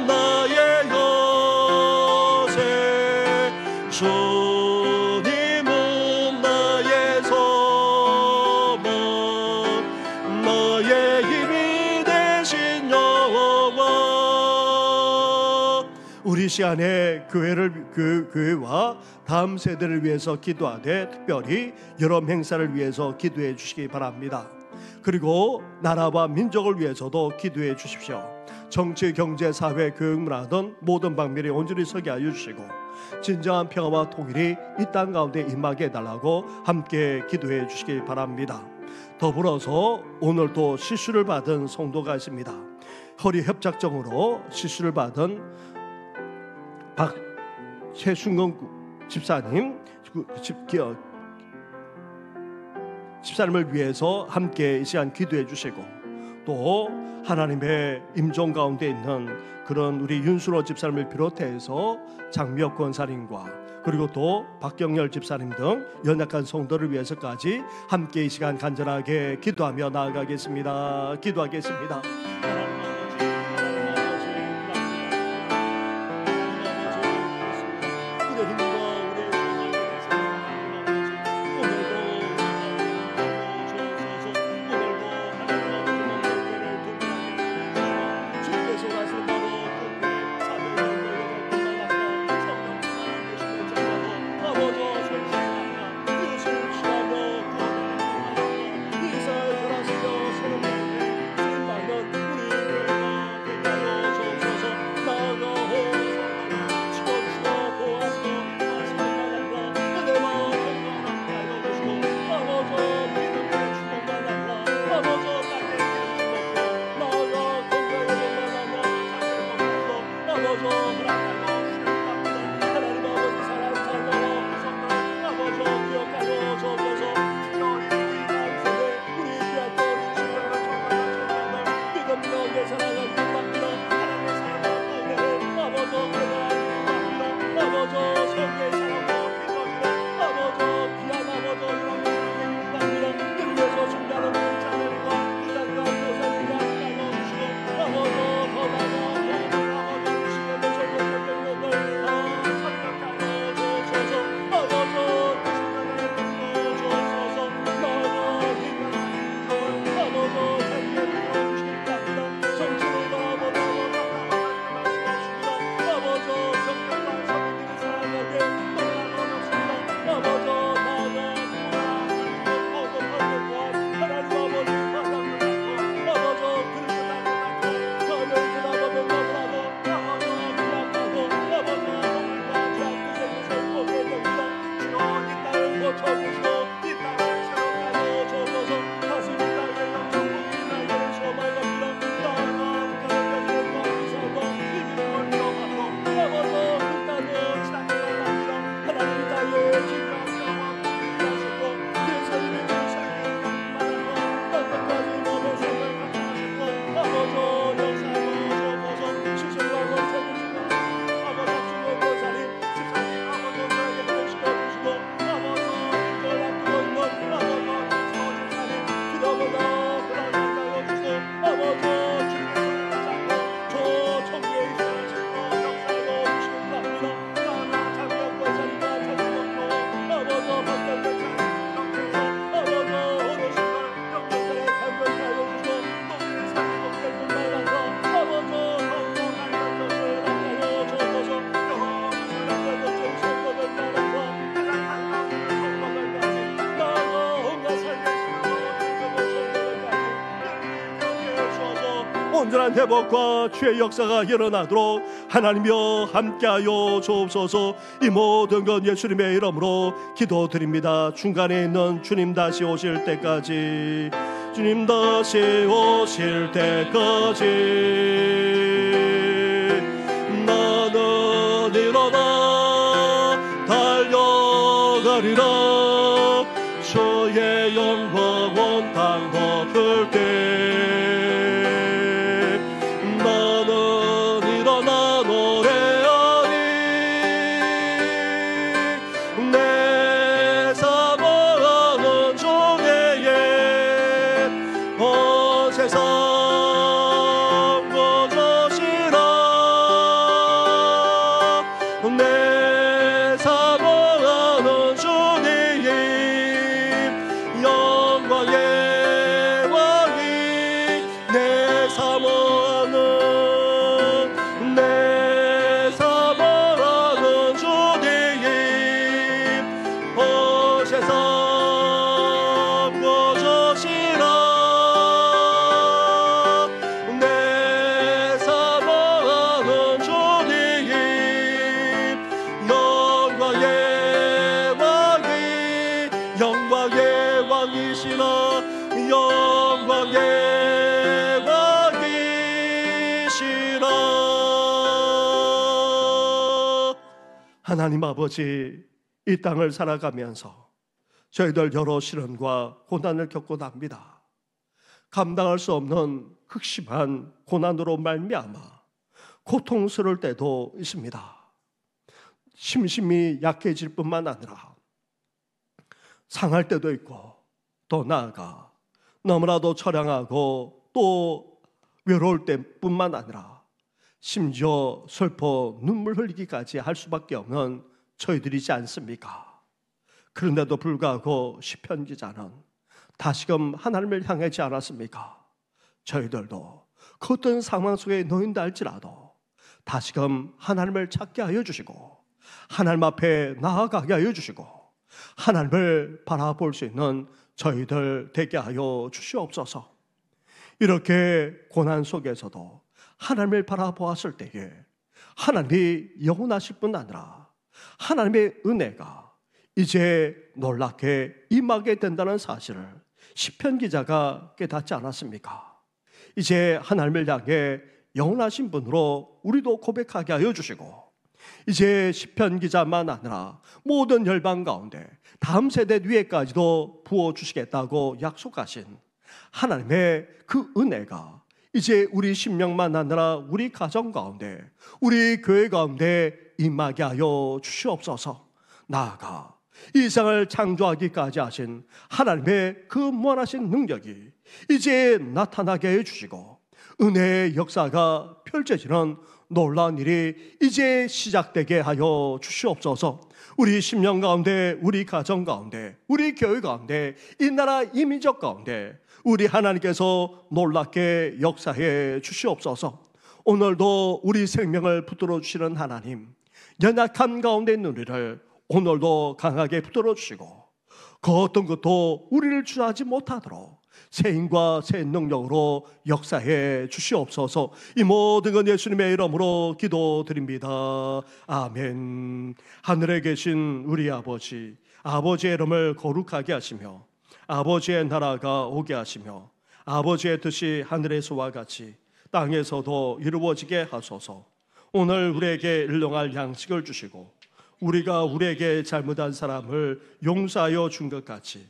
나의 요새, 주님은 나의 소망, 나의 힘이 되신 여호와. 우리 시간에 교회와 다음 세대를 위해서 기도하되 특별히 여름 행사를 위해서 기도해 주시기 바랍니다. 그리고 나라와 민족을 위해서도 기도해 주십시오. 정치, 경제, 사회, 교육, 문화 등 모든 방면에 온전히 서게 하여 주시고 진정한 평화와 통일이 이 땅 가운데 임하게 해달라고 함께 기도해 주시기 바랍니다. 더불어서 오늘 또 시술을 받은 성도가 있습니다. 허리 협착증으로 시술을 받은 최순건 집사님, 집사님을 위해서 함께 이 시간 기도해 주시고, 또 하나님의 임종 가운데 있는 그런 우리 윤순호 집사님을 비롯해서 장미혁 권사님과 그리고 또 박경열 집사님 등 연약한 성도를 위해서까지 함께 이 시간 간절하게 기도하며 나아가겠습니다. 기도하겠습니다. 온전한 회복과 주의 역사가 일어나도록 하나님이여 함께하여 주옵소서. 이 모든 것 예수님의 이름으로 기도드립니다. 중간에 있는 주님 다시 오실 때까지, 주님 다시 오실 때까지 나는 일어나 달려가리라. 주의 영광 온 땅 덮을 때 나는 일어나 노래하리. 내 사모하는 주의 온 세상 거저시라. 내 사모하는 주님 영광의 왕이, 내 사모하는 주님 온 세상 거저시라. 내 사모하는 주님 영광의 왕이, 영광의 왕이시라. 영광의 왕이시라. 하나님 아버지, 이 땅을 살아가면서 저희들 여러 시련과 고난을 겪고 납니다. 감당할 수 없는 극심한 고난으로 말미암아 고통스러울 때도 있습니다. 심심이 약해질 뿐만 아니라 상할 때도 있고, 또 나아가 너무나도 처량하고 또 외로울 때뿐만 아니라 심지어 슬퍼 눈물 흘리기까지 할 수밖에 없는 저희들이지 않습니까? 그런데도 불구하고 시편 기자는 다시금 하나님을 향하지 않았습니까? 저희들도 그 어떤 상황 속에 놓인다 할지라도 다시금 하나님을 찾게 하여 주시고, 하나님 앞에 나아가게 하여 주시고, 하나님을 바라볼 수 있는 저희들 되게 하여 주시옵소서. 이렇게 고난 속에서도 하나님을 바라보았을 때에 하나님이 영원하실 뿐 아니라 하나님의 은혜가 이제 놀랍게 임하게 된다는 사실을 시편 기자가 깨닫지 않았습니까? 이제 하나님을 향해 영원하신 분으로 우리도 고백하게 하여 주시고, 이제 시편 기자만 아니라 모든 열방 가운데 다음 세대 위에까지도 부어주시겠다고 약속하신 하나님의 그 은혜가 이제 우리 심령만 아니라 우리 가정 가운데, 우리 교회 가운데 임하게 하여 주시옵소서. 나아가 이 세상을 창조하기까지 하신 하나님의 그 무한하신 능력이 이제 나타나게 해주시고, 은혜의 역사가 펼쳐지는 놀라운 일이 이제 시작되게 하여 주시옵소서. 우리 심령 가운데, 우리 가정 가운데, 우리 교회 가운데, 이 나라 이 민족 가운데 우리 하나님께서 놀랍게 역사해 주시옵소서. 오늘도 우리 생명을 붙들어 주시는 하나님, 연약한 가운데 있는 우리를 오늘도 강하게 붙들어 주시고, 그 어떤 것도 우리를 주저하지 못하도록 새 힘과 새 능력으로 역사해 주시옵소서. 이 모든 건 예수님의 이름으로 기도드립니다. 아멘. 하늘에 계신 우리 아버지, 아버지의 이름을 거룩하게 하시며 아버지의 나라가 오게 하시며 아버지의 뜻이 하늘에서와 같이 땅에서도 이루어지게 하소서. 오늘 우리에게 일용할 양식을 주시고, 우리가 우리에게 잘못한 사람을 용서하여 준 것 같이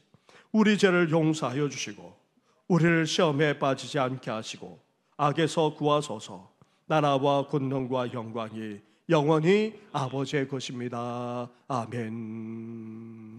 우리 죄를 용서하여 주시고, 우리를 시험에 빠지지 않게 하시고 악에서 구하소서. 나라와 권능과 영광이 영원히 아버지의 것입니다. 아멘.